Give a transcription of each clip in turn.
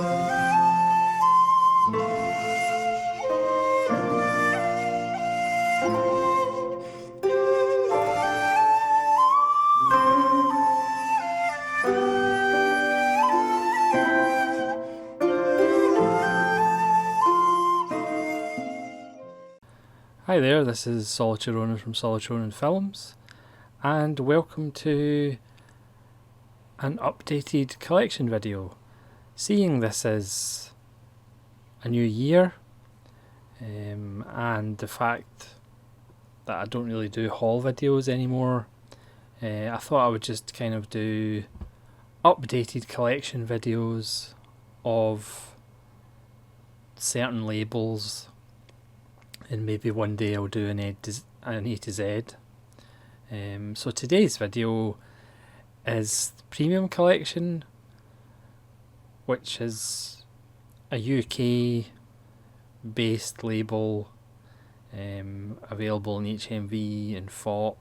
Hi there, this is Solitude Ronan from Solitude Ronan Films, and welcome to an updated collection video. Seeing this is a new year, and the fact that I don't really do haul videos anymore, I thought I would just kind of do updated collection videos of certain labels, and maybe one day I'll do an A to Z. So today's video is the Premium Collection, which is a UK based label, available in HMV and FOP.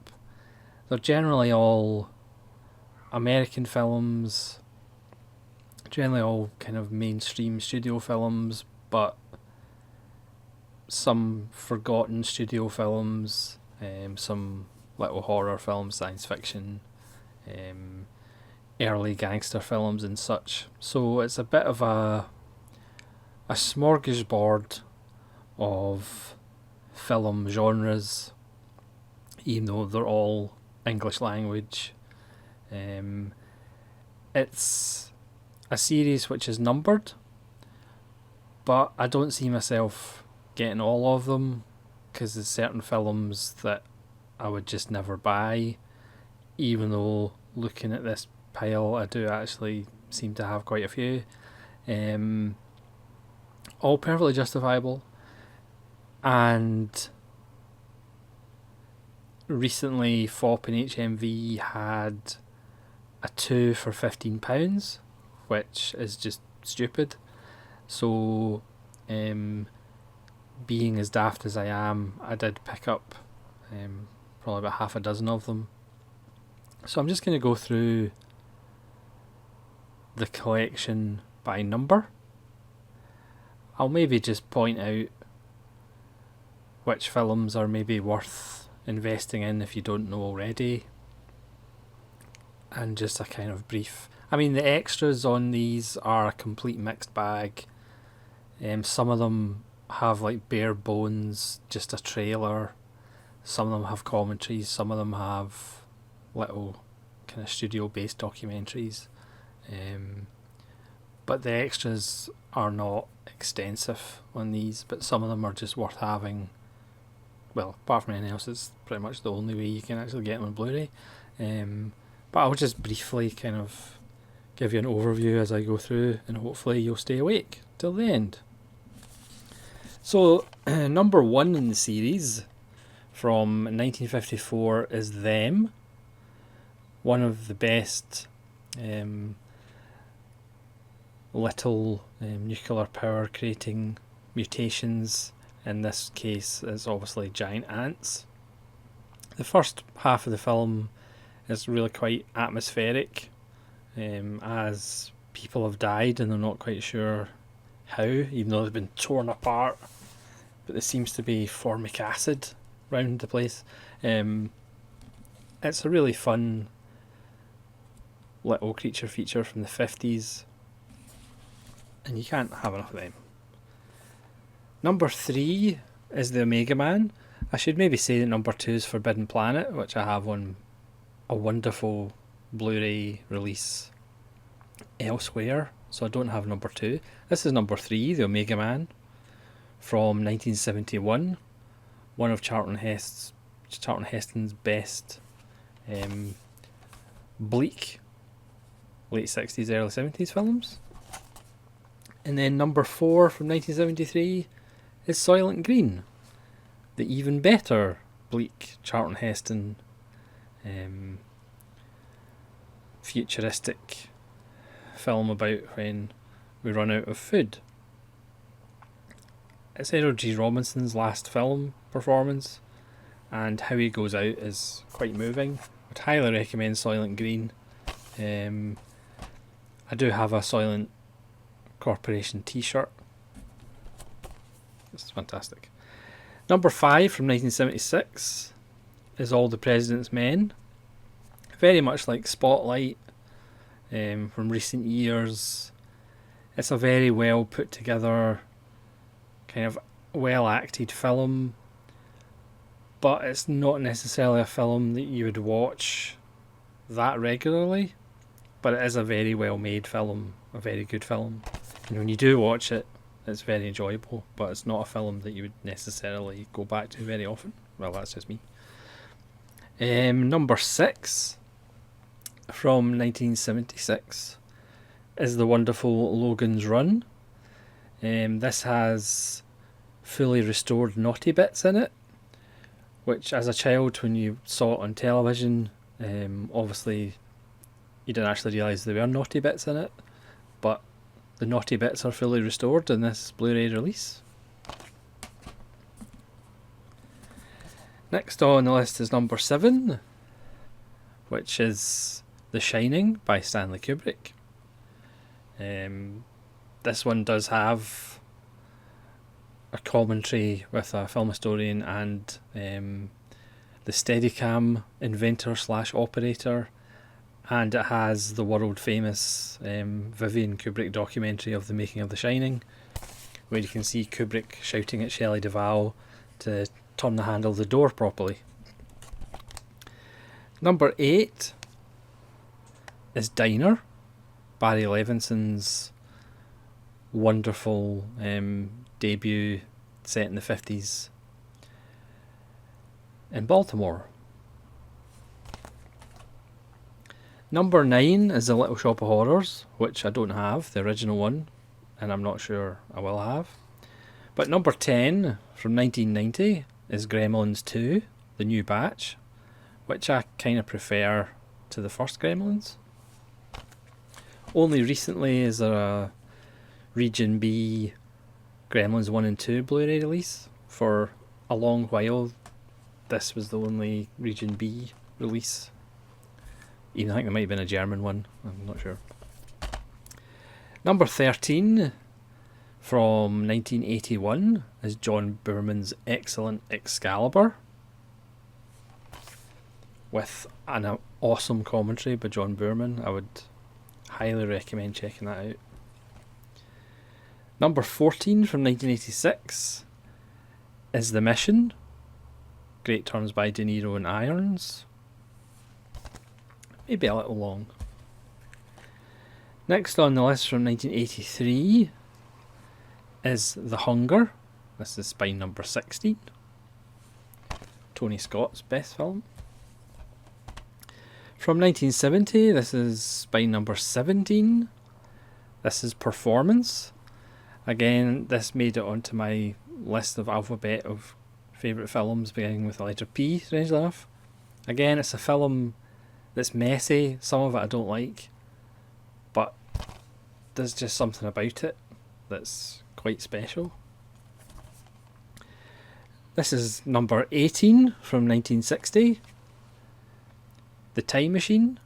They're generally all American films, generally all kind of mainstream studio films, but some forgotten studio films, some little horror films, science fiction, early gangster films and such. So it's a bit of a smorgasbord of film genres, even though they're all English language. It's a series which is numbered, but I don't see myself getting all of them, because there's certain films that I would just never buy, even though looking at this pile I do actually seem to have quite a few. All perfectly justifiable, and recently FOP and HMV had a 2 for £15, which is just stupid. So being as daft as I am, I did pick up probably about half a dozen of them. So I'm just going to go through the collection by number. I'll maybe just point out which films are maybe worth investing in if you don't know already, and just a kind of brief. I mean, the extras on these are a complete mixed bag. Some of them have like bare bones, just a trailer. Some of them have commentaries, some of them have little kind of studio based documentaries, but the extras are not extensive on these, but some of them are just worth having. Well, apart from anything else, it's pretty much the only way you can actually get them on Blu-ray. But I'll just briefly kind of give you an overview as I go through, and hopefully you'll stay awake till the end. So, number 1 in the series from 1954 is Them, one of the best little nuclear power creating mutations. In this case, is obviously giant ants. The first half of the film is really quite atmospheric, as people have died and they're not quite sure how, even though they've been torn apart. But there seems to be formic acid round the place. It's a really fun little creature feature from the 50s, and you can't have enough of them. Number 3 is the Omega Man. I should maybe say that number 2 is Forbidden Planet, which I have on a wonderful Blu-ray release elsewhere, so I don't have number 2. This is number 3, the Omega Man, from 1971, one of Charlton Heston's best bleak late 60s, early 70s films. And then number 4 from 1973 is Soylent Green, the even better bleak Charlton Heston futuristic film about when we run out of food. It's Edward G. Robinson's last film performance, and how he goes out is quite moving. I'd highly recommend Soylent Green. I do have a Soylent Corporation t-shirt. It's fantastic. Number 5 from 1976 is All the President's Men. Very much like Spotlight from recent years. It's a very well put together, kind of well acted film, but it's not necessarily a film that you would watch that regularly, but it is a very well made film, a very good film, and when you do watch it, it's very enjoyable, but it's not a film that you would necessarily go back to very often. Well, that's just me. Number 6 from 1976 is the wonderful Logan's Run. This has fully restored Naughty Bits in it, which as a child when you saw it on television, obviously you didn't actually realise there were Naughty Bits in it, but the Naughty Bits are fully restored in this Blu-ray release. Next on the list is number 7, which is The Shining by Stanley Kubrick. This one does have a commentary with a film historian and the Steadicam inventor / operator, and it has the world famous Vivian Kubrick documentary of the making of The Shining, where you can see Kubrick shouting at Shelley Duvall to turn the handle of the door properly. Number 8 is Diner, Barry Levinson's wonderful debut set in the 50s in Baltimore. Number 9 is The Little Shop of Horrors, which I don't have, the original one, and I'm not sure I will have. But number 10 from 1990 is Gremlins 2, the new batch, which I kind of prefer to the first Gremlins. Only recently is there a Region B Gremlins 1 and 2 Blu-ray release. For a long while this was the only Region B release. Even I think there might have been a German one, I'm not sure. Number 13 from 1981 is John Boorman's excellent Excalibur, with an awesome commentary by John Boorman. I would highly recommend checking that out. Number 14 from 1986 is The Mission, great turns by De Niro and Irons. Maybe a little long. Next on the list from 1983 is The Hunger. This is spine number 16. Tony Scott's best film. From 1970, this is spine number 17. This is Performance. Again, this made it onto my list of alphabet of favourite films beginning with the letter P, strangely enough. Again, it's a film that's messy, some of it I don't like, but there's just something about it that's quite special. This is number 18 from 1960. The Time Machine.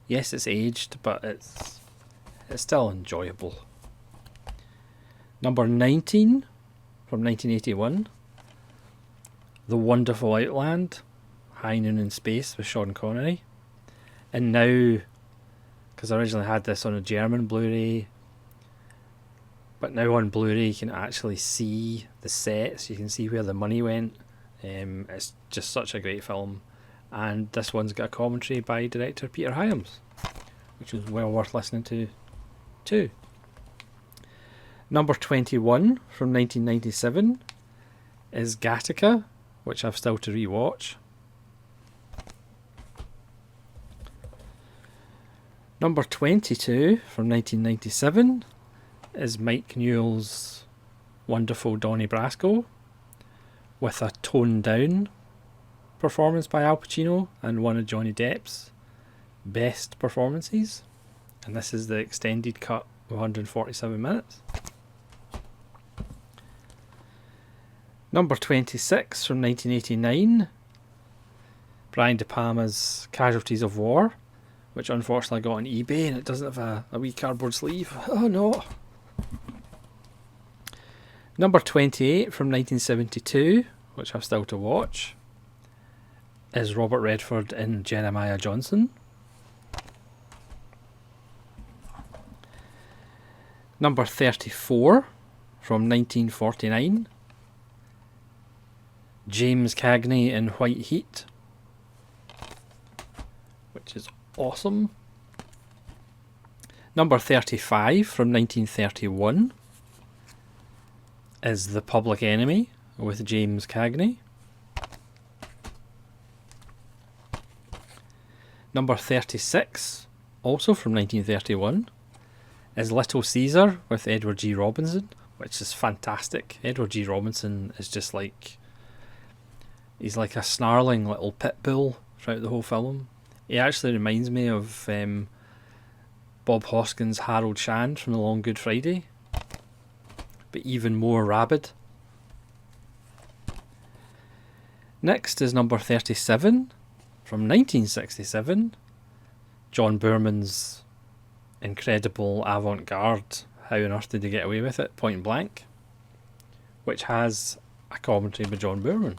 Yes, it's aged, but it's still enjoyable. Number 19 from 1981. The Wonderful Outland, High Noon in Space with Sean Connery. And now, because I originally had this on a German Blu-ray, but now on Blu-ray you can actually see the sets, you can see where the money went. It's just such a great film. And this one's got a commentary by director Peter Hyams, which was well worth listening to too. Number 21 from 1997 is Gattaca, which I've still to rewatch. Number 22 from 1997 is Mike Newell's wonderful Donnie Brasco, with a toned down performance by Al Pacino and one of Johnny Depp's best performances. And this is the extended cut of 147 minutes. Number 26 from 1989, Brian De Palma's Casualties of War, which unfortunately got on eBay and it doesn't have a wee cardboard sleeve. Oh no! Number 28 from 1972, which I've still to watch, is Robert Redford in Jeremiah Johnson. Number 34 from 1949, James Cagney in White Heat, which is awesome. Number 35 from 1931 is The Public Enemy with James Cagney. Number 36, also from 1931, is Little Caesar with Edward G. Robinson, which is fantastic. Edward G. Robinson is just like, he's like a snarling little pit bull throughout the whole film. He actually reminds me of Bob Hoskins' Harold Shand from The Long Good Friday, but even more rabid. Next is number 37 from 1967, John Boorman's incredible avant-garde How on Earth Did They Get Away With It, Point Blank, which has a commentary by John Boorman,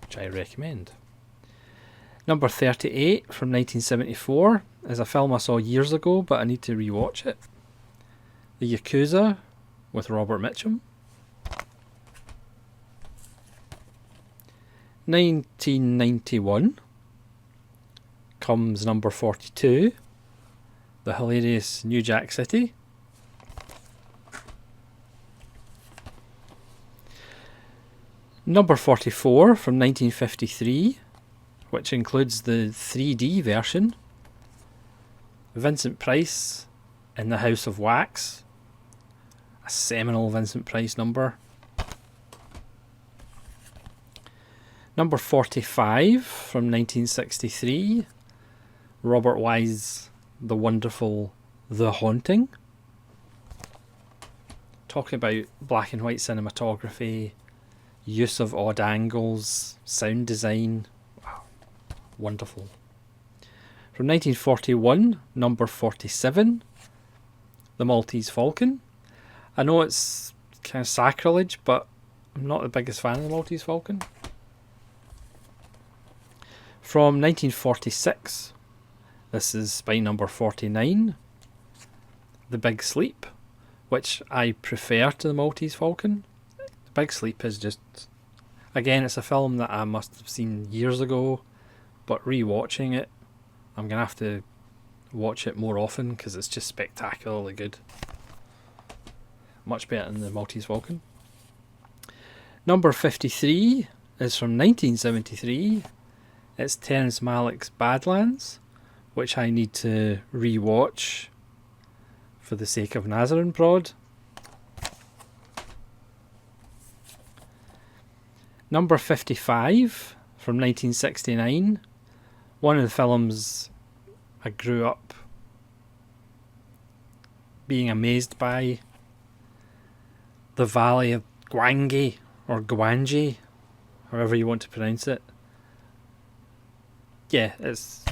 which I recommend. Number 38 from 1974 is a film I saw years ago, but I need to rewatch it. The Yakuza with Robert Mitchum. 1991 comes number 42, the hilarious New Jack City. Number 44 from 1953, which includes the 3D version, Vincent Price in The House of Wax, a seminal Vincent Price number. Number 45 from 1963, Robert Wise, The Wonderful The Haunting. Talking about black and white cinematography, use of odd angles, sound design. Wow, wonderful. From 1941, number 47, The Maltese Falcon. I know it's kind of sacrilege, but I'm not the biggest fan of The Maltese Falcon. From 1946, this is by number 49, The Big Sleep, which I prefer to The Maltese Falcon. The Big Sleep is just, again, it's a film that I must have seen years ago, but rewatching it, I'm going to have to watch it more often because it's just spectacularly good. Much better than The Maltese Falcon. Number 53 is from 1973. It's Terrence Malick's Badlands, which I need to re-watch for the sake of Nazarene Prod. Number 55 from 1969, one of the films I grew up being amazed by, The Valley of Gwangi, or Gwangi, however you want to pronounce it. Yeah, it's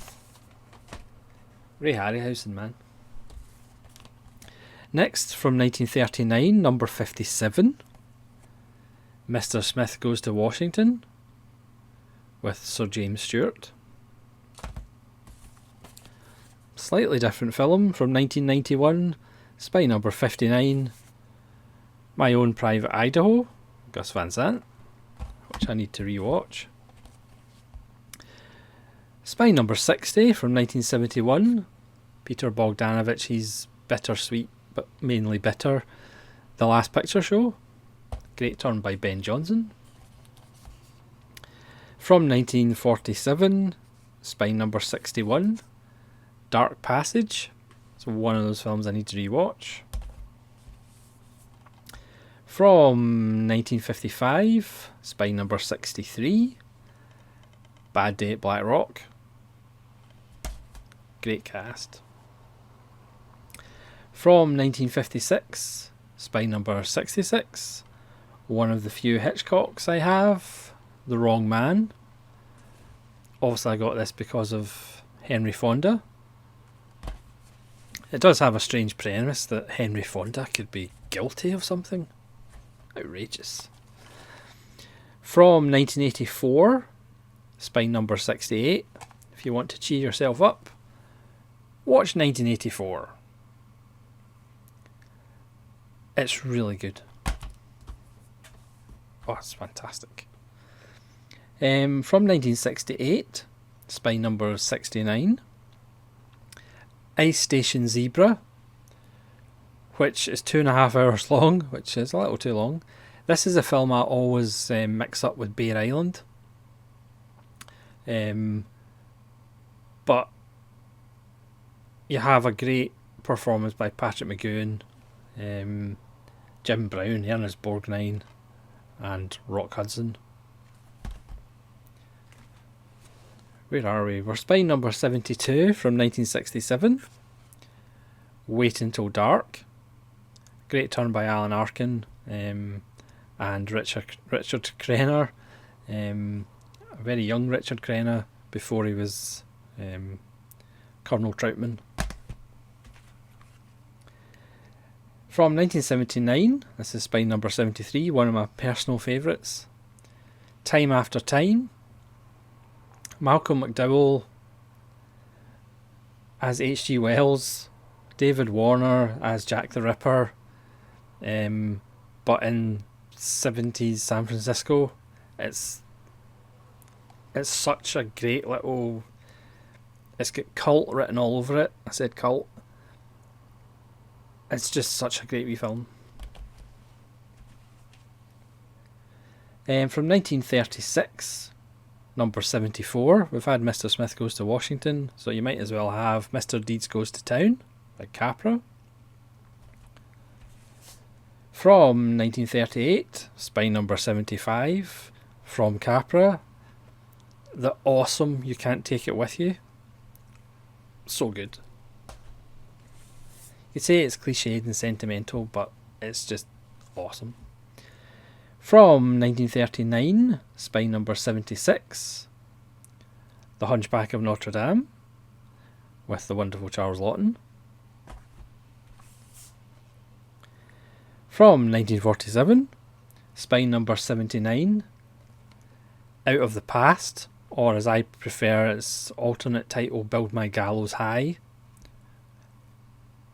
Ray Harryhausen, man. Next, from 1939, number 57, Mr. Smith Goes to Washington with Sir James Stewart. Slightly different film from 1991, Spy number 59, My Own Private Idaho, Gus Van Sant, which I need to rewatch. Spy number 60 from 1971, Peter Bogdanovich's bittersweet, but mainly bitter, The Last Picture Show, great turn by Ben Johnson. From 1947, Spy number 61, Dark Passage, it's one of those films I need to rewatch. From 1955, Spy number 63, Bad Day at Black Rock. Great cast. From 1956, Spy number 66, one of the few Hitchcocks I have, The Wrong Man. Obviously I got this because of Henry Fonda. It does have a strange premise that Henry Fonda could be guilty of something. Outrageous. From 1984, Spine Number 68. If you want to cheer yourself up, watch 1984. It's really good. Oh, it's fantastic. From 1968, Spine Number 69. Ice Station Zebra, which is 2.5 hours long, which is a little too long. This is a film I always mix up with Bear Island. But you have a great performance by Patrick McGoohan, Jim Brown, Ernest Borgnine, and Rock Hudson. Where are we? We're Spine Number 72 from 1967. Wait Until Dark. Great turn by Alan Arkin and Richard Crenna. A very young Richard Crenna before he was Colonel Troutman. From 1979, this is Spine Number 73, one of my personal favourites. Time After Time. Malcolm McDowell as H.G. Wells, David Warner as Jack the Ripper, but in 70s San Francisco. It's such a great little... It's got cult written all over it. I said cult. It's just such a great wee film. From 1936... Number 74, we've had Mr. Smith Goes to Washington, so you might as well have Mr. Deeds Goes to Town by Capra. From 1938, Spine Number 75, from Capra, the awesome You Can't Take It With You. So good. You'd say it's cliched and sentimental, but it's just awesome. From 1939, Spine Number 76, The Hunchback of Notre Dame, with the wonderful Charles Laughton. From 1947, Spine Number 79, Out of the Past, or as I prefer its alternate title, Build My Gallows High.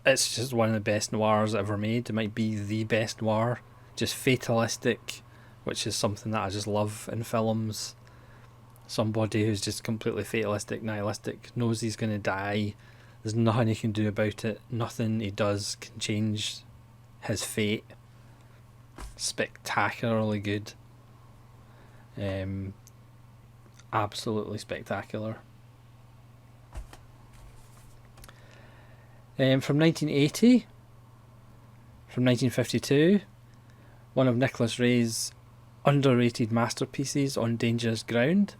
It's just one of the best noirs ever made. It might be the best noir. Just fatalistic, which is something that I just love in films. Somebody who's just completely fatalistic, nihilistic, knows he's going to die. There's nothing he can do about it. Nothing he does can change his fate. Spectacularly good. Absolutely spectacular. From 1980, from 1952, one of Nicholas Ray's underrated masterpieces, On Dangerous Ground.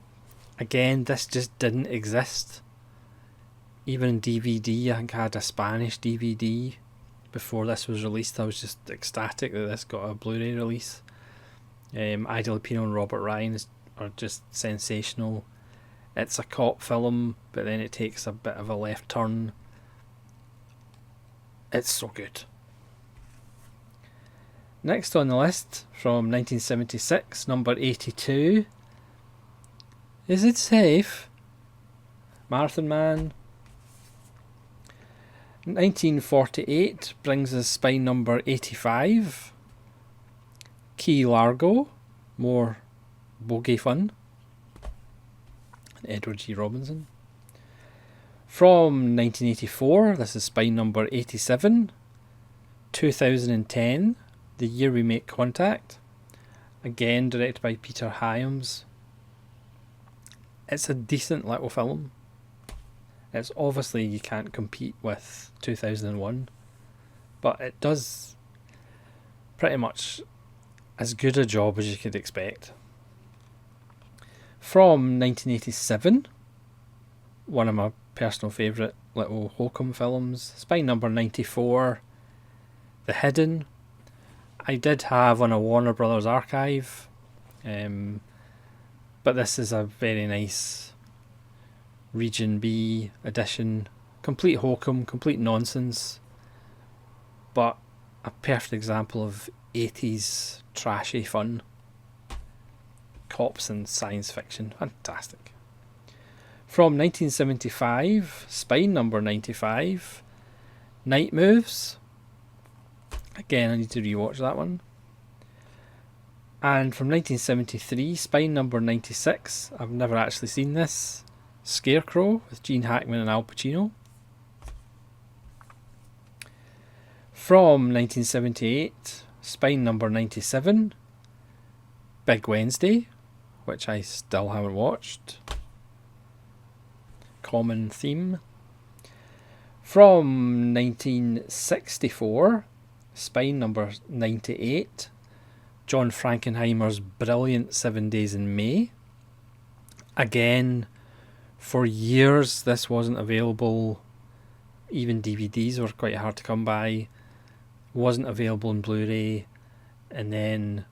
Again, this just didn't exist. Even in DVD, I think I had a Spanish DVD before this was released. I was just ecstatic that this got a Blu-ray release. Ida Lupino and Robert Ryan are just sensational. It's a cop film, but then it takes a bit of a left turn. It's so good. Next on the list, from 1976, number 82. Is it safe? Marathon Man. 1948 brings us Spine Number 85. Key Largo, more bogey fun. Edward G. Robinson. From 1984, this is Spine Number 87. 2010, The Year We Make Contact. Again, directed by Peter Hyams. It's a decent little film. It's obviously you can't compete with 2001, but it does pretty much as good a job as you could expect. From 1987, one of my personal favourite little Holcomb films, Spine Number 94, The Hidden. I did have on a Warner Brothers archive, but this is a very nice Region B edition. Complete Holcomb, complete nonsense, but a perfect example of 80s trashy fun. Cops and science fiction, fantastic. From 1975, Spine number 95, Night Moves. Again, I need to rewatch that one. And from 1973, Spine number 96, I've never actually seen this, Scarecrow with Gene Hackman and Al Pacino. From 1978, Spine number 97, Big Wednesday, which I still haven't watched. Common theme. From 1964, Spine number 98, John Frankenheimer's brilliant 7 Days in May. Again, for years this wasn't available. Even DVDs were quite hard to come by. Wasn't available in Blu-ray. And then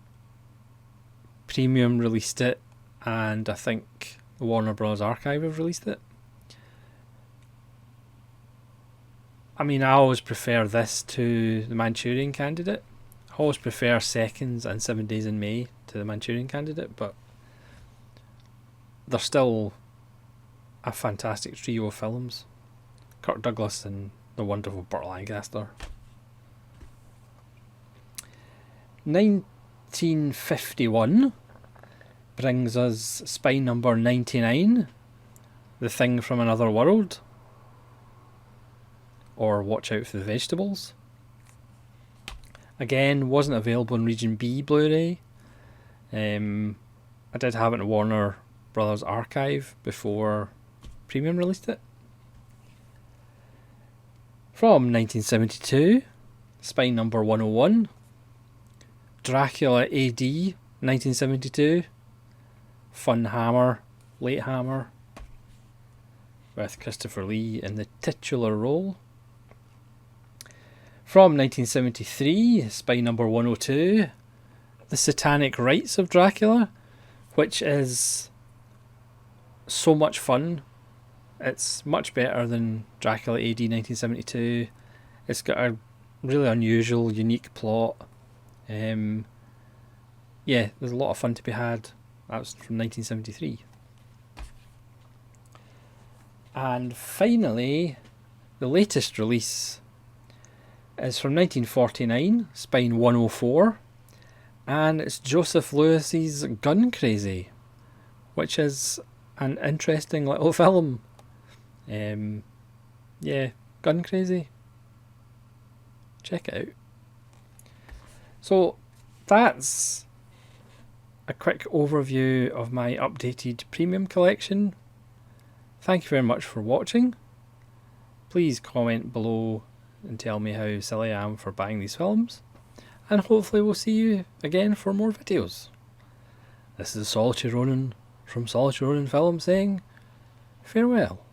Premium released it, and I think the Warner Bros. Archive have released it. I mean, I always prefer this to The Manchurian Candidate. I always prefer Seconds and 7 Days in May to The Manchurian Candidate, but they're still a fantastic trio of films. Kirk Douglas and the wonderful Burt Lancaster. 1951 brings us Spine number 99, The Thing from Another World, or Watch Out for the Vegetables. Again, wasn't available in Region B Blu-ray. I did have it in Warner Brothers Archive before Premium released it. From 1972, Spine number 101, Dracula AD 1972, Fun Hammer, Late Hammer, with Christopher Lee in the titular role. From 1973, Spine number 102, The Satanic Rites of Dracula, which is so much fun. It's much better than Dracula AD 1972. It's got a really unusual, unique plot. Yeah, there's a lot of fun to be had. That was from 1973. And finally, the latest release is from 1949, Spine 104, and it's Joseph Lewis's Gun Crazy, which is an interesting little film. Yeah, Gun Crazy. Check it out. So that's a quick overview of my updated Premium collection. Thank you very much for watching. Please comment below and tell me how silly I am for buying these films. And hopefully we'll see you again for more videos. This is Solitary Ronin from Solitary Ronin Film saying farewell.